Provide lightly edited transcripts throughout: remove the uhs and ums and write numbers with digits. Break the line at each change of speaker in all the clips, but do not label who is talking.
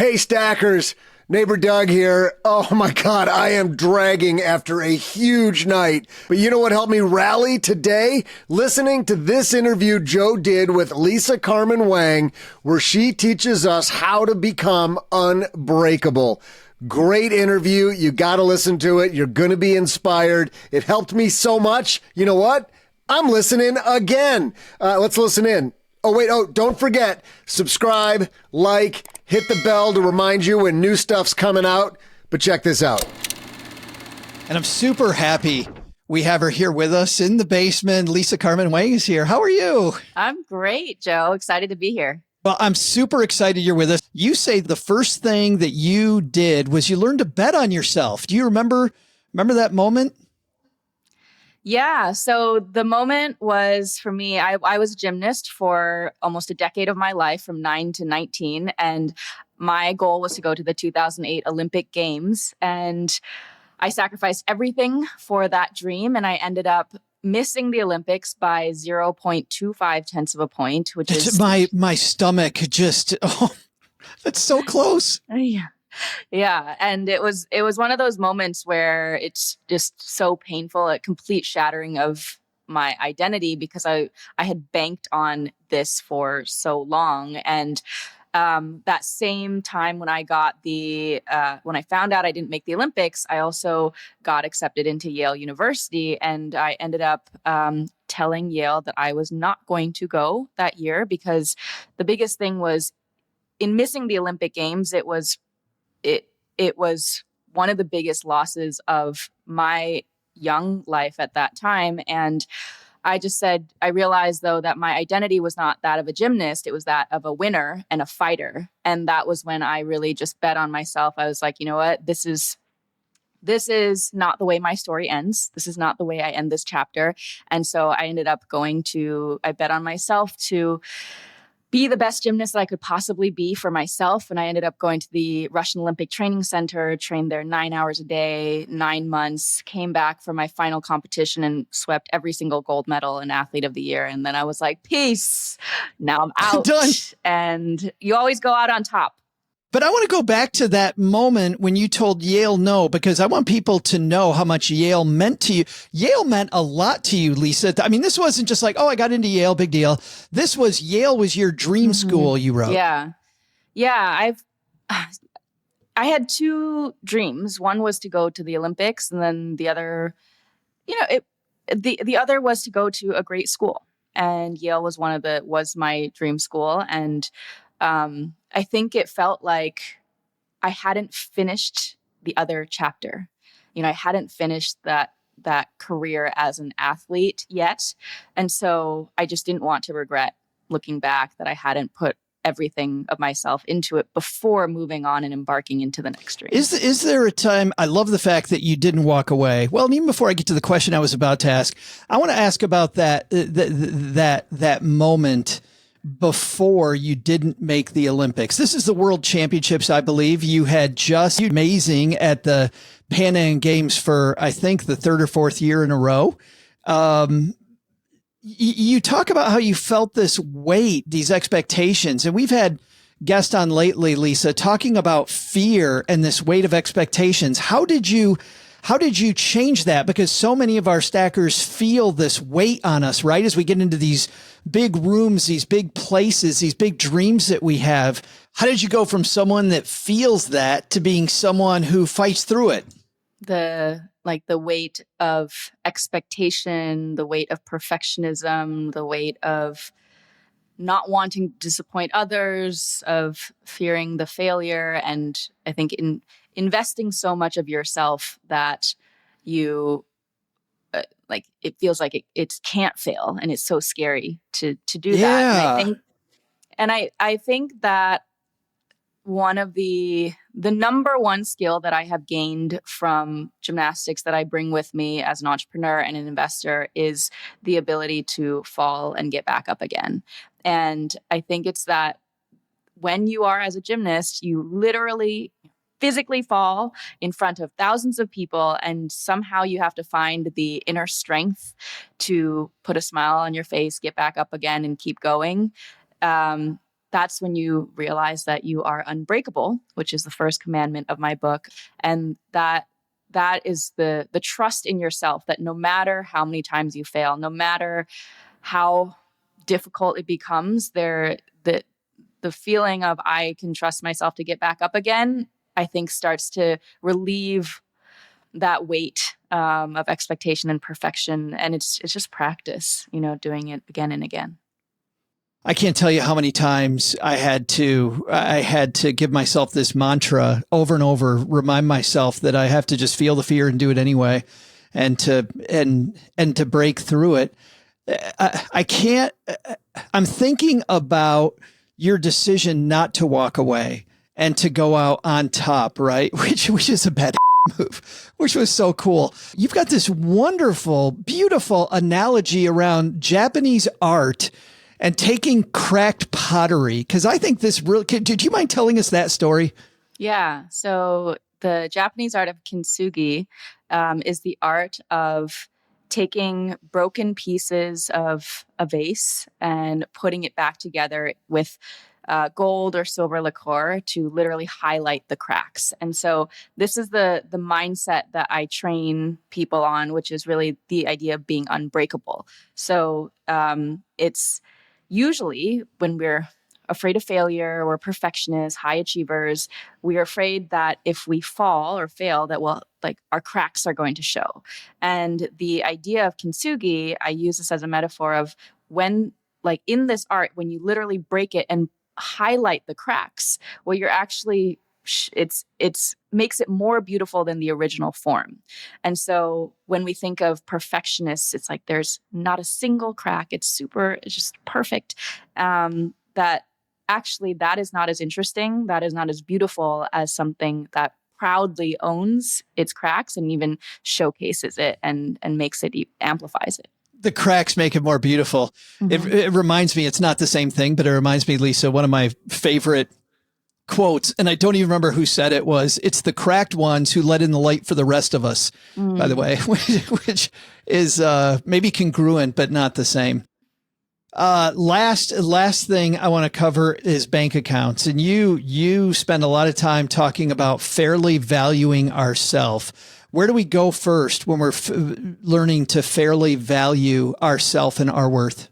Hey, Stackers. Neighbor Doug here. Oh my God, I am dragging after a huge night. But you know what helped me rally today? Listening to this interview Joe did with Lisa Carmen Wang, where she teaches us how to become unbreakable. Great interview. You got to listen to it. You're going to be inspired. It helped me so much. You know what? I'm listening again. Let's listen in. Don't forget, subscribe, like, hit the bell to remind you when new stuff's coming out. But check this out.
And I'm super happy we have her here with us in the basement. Lisa Carmen Wang is here. How are you?
I'm great, Joe. Excited to be here.
Well, I'm super excited you're with us. You say the first thing that you did was you learned to bet on yourself. Do you remember that moment?
Yeah. So the moment was for me, I was a gymnast for almost a decade of my life from 9 to 19. And my goal was to go to the 2008 Olympic Games. And I sacrificed everything for that dream. And I ended up missing the Olympics by 0.25 tenths of a point, which is
my stomach just, that's so close.
Yeah. Yeah. And it was one of those moments where it's just so painful, a complete shattering of my identity because I had banked on this for so long. And that same time when I got when I found out I didn't make the Olympics, I also got accepted into Yale University. And I ended up telling Yale that I was not going to go that year because the biggest thing was in missing the Olympic Games, it was one of the biggest losses of my young life at that time. And I just said, I realized though that my identity was not that of a gymnast. It was that of a winner and a fighter. And that was when I really just bet on myself. I was like, you know what, this is not the way my story ends. This is not the way I end this chapter. And so I ended up I bet on myself to be the best gymnast that I could possibly be for myself. And I ended up going to the Russian Olympic Training Center, trained there 9 hours a day, 9 months, came back for my final competition and swept every single gold medal and athlete of the year. And then I was like, peace. Now I'm out.
Done.
And you always go out on top.
But I want to go back to that moment when you told Yale no, because I want people to know how much Yale meant to you. Yale meant a lot to you, Lisa. I mean, this wasn't just like, oh, I got into Yale, big deal. Yale was your dream school, you wrote.
Yeah. Yeah. I had two dreams. One was to go to the Olympics, and then the other, the other was to go to a great school. And Yale was was my dream school. And I think it felt like I hadn't finished the other chapter. I hadn't finished that career as an athlete yet. And so I just didn't want to regret looking back that I hadn't put everything of myself into it before moving on and embarking into the next dream.
Is there a time, I love the fact that you didn't walk away. Well, and even before I get to the question I was about to ask, I want to ask about that moment before you didn't make the Olympics. This is the World Championships, I believe. You had just amazing at the Pan Am Games for, I think, the third or fourth year in a row. You talk about how you felt this weight, these expectations, and we've had guests on lately, Lisa, talking about fear and this weight of expectations. How did you change that? Because so many of our stackers feel this weight on us, right? As we get into these big rooms, these big places, these big dreams that we have. How did you go from someone that feels that to being someone who fights through it?
The weight of expectation, the weight of perfectionism, the weight of not wanting to disappoint others, of fearing the failure. And I think in investing so much of yourself that you it feels like it can't fail, and it's so scary to do that. And I think that one of the number one skill that I have gained from gymnastics that I bring with me as an entrepreneur and an investor is the ability to fall and get back up again. And I think it's that when you are as a gymnast, you literally physically fall in front of thousands of people, and somehow you have to find the inner strength to put a smile on your face, get back up again, and keep going. that's when you realize that you are unbreakable, which is the first commandment of my book. And that is the trust in yourself, that no matter how many times you fail, no matter how difficult it becomes, the feeling of I can trust myself to get back up again, I think starts to relieve that weight of expectation and perfection. And it's just practice, doing it again and again.
I can't tell you how many times I had to give myself this mantra over and over, remind myself that I have to just feel the fear and do it anyway, and to break through it. I can't. I'm thinking about your decision not to walk away and to go out on top, right? Which is a bad move, which was so cool. You've got this wonderful, beautiful analogy around Japanese art and taking cracked pottery, because I think this really, do you mind telling us that story?
Yeah. So the Japanese art of Kinsugi is the art of taking broken pieces of a vase and putting it back together with gold or silver lacquer to literally highlight the cracks. And so this is the mindset that I train people on, which is really the idea of being unbreakable. So it's usually when we're afraid of failure, we're perfectionists, high achievers, we're afraid that if we fall or fail, that our cracks are going to show. And the idea of Kinsugi, I use this as a metaphor of when, in this art, when you literally break it and highlight the cracks, well, you're actually, it's makes it more beautiful than the original form. And so when we think of perfectionists, it's like there's not a single crack. It's just perfect. That actually, that is not as interesting. That is not as beautiful as something that proudly owns its cracks and even showcases it and makes it, amplifies it.
The cracks make it more beautiful. Mm-hmm. It reminds me, it's not the same thing, but it reminds me, Lisa, one of my favorite quotes, and I don't even remember who said it, was, it's the cracked ones who let in the light for the rest of us, by the way, which is maybe congruent, but not the same. Last thing I want to cover is bank accounts. And you spend a lot of time talking about fairly valuing ourselves. Where do we go first when we're learning to fairly value ourselves and our worth?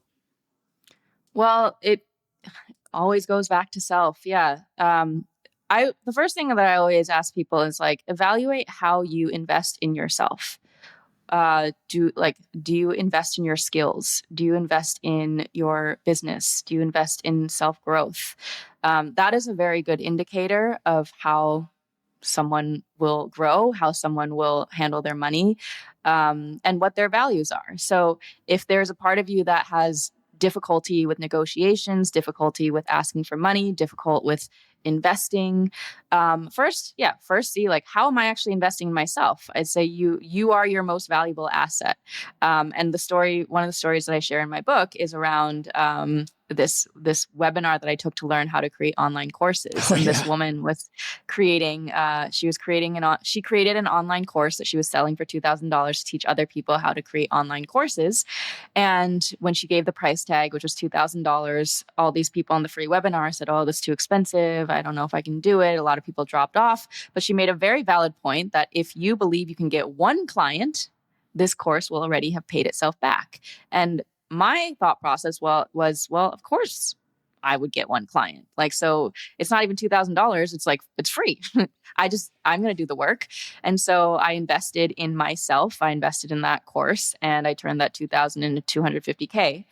Well, it always goes back to self. Yeah. The first thing that I always ask people is evaluate how you invest in yourself. Do you invest in your skills? Do you invest in your business? Do you invest in self-growth? That is a very good indicator of how someone will grow, how someone will handle their money, and what their values are. So if there's a part of you that has difficulty with negotiations, difficulty with asking for money, difficult with investing, first see how am I actually investing in myself? I'd say you are your most valuable asset. And one of the stories that I share in my book is around this webinar that I took to learn how to create online courses. And this woman was created an online course that she was selling for $2,000 to teach other people how to create online courses. And when she gave the price tag, which was $2,000, all these people on the free webinar said, "Oh, this is too expensive. I don't know if I can do it." A lot of people dropped off, but she made a very valid point that if you believe you can get one client, this course will already have paid itself back. And my thought process was, of course I would get one client. So it's not even $2,000. It's free. I'm going to do the work. And so I invested in myself. I invested in that course and I turned that $2,000 into $250K.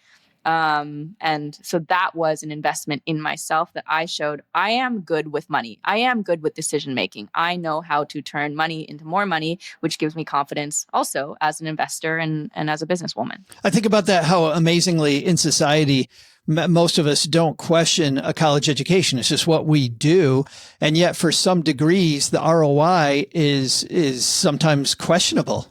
And so that was an investment in myself that I showed I am good with money. I am good with decision making. I know how to turn money into more money, which gives me confidence also as an investor and as a businesswoman.
I think about that, how amazingly in society, most of us don't question a college education. It's just what we do. And yet for some degrees, the ROI is sometimes questionable,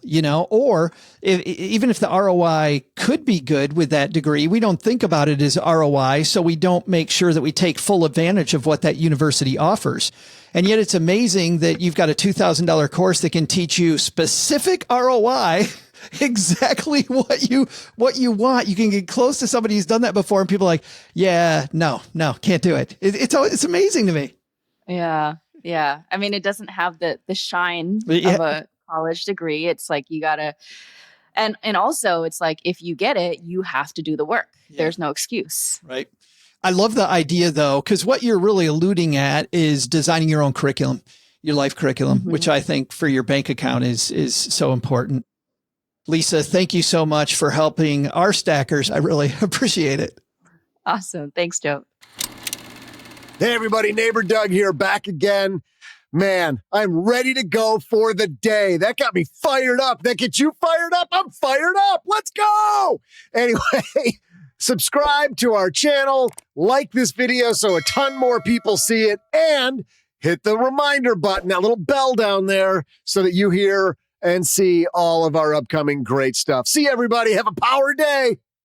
or even if the ROI could be good with that degree, we don't think about it as ROI. So we don't make sure that we take full advantage of what that university offers. And yet it's amazing that you've got a $2,000 course that can teach you specific ROI exactly what you want. You can get close to somebody who's done that before, and people are like, yeah, no, can't do it. It's amazing to me.
Yeah. Yeah. I mean, it doesn't have the shine
Yeah.
of a college degree. It's like you gotta, and also it's like if you get it, you have to do the work.
Yeah.
There's no excuse.
Right. I love the idea though, because what you're really alluding at is designing your own curriculum, your life curriculum, which I think for your bank account is so important. Lisa, thank you so much for helping our stackers. I really appreciate it.
Awesome. Thanks, Joe.
Hey everybody, Neighbor Doug here, back again. Man, I'm ready to go for the day. That got me fired up. That gets you fired up? I'm fired up. Let's go. Anyway, subscribe to our channel, like this video so a ton more people see it, and hit the reminder button, that little bell down there, so that you hear and see all of our upcoming great stuff. See you, everybody. Have a power day.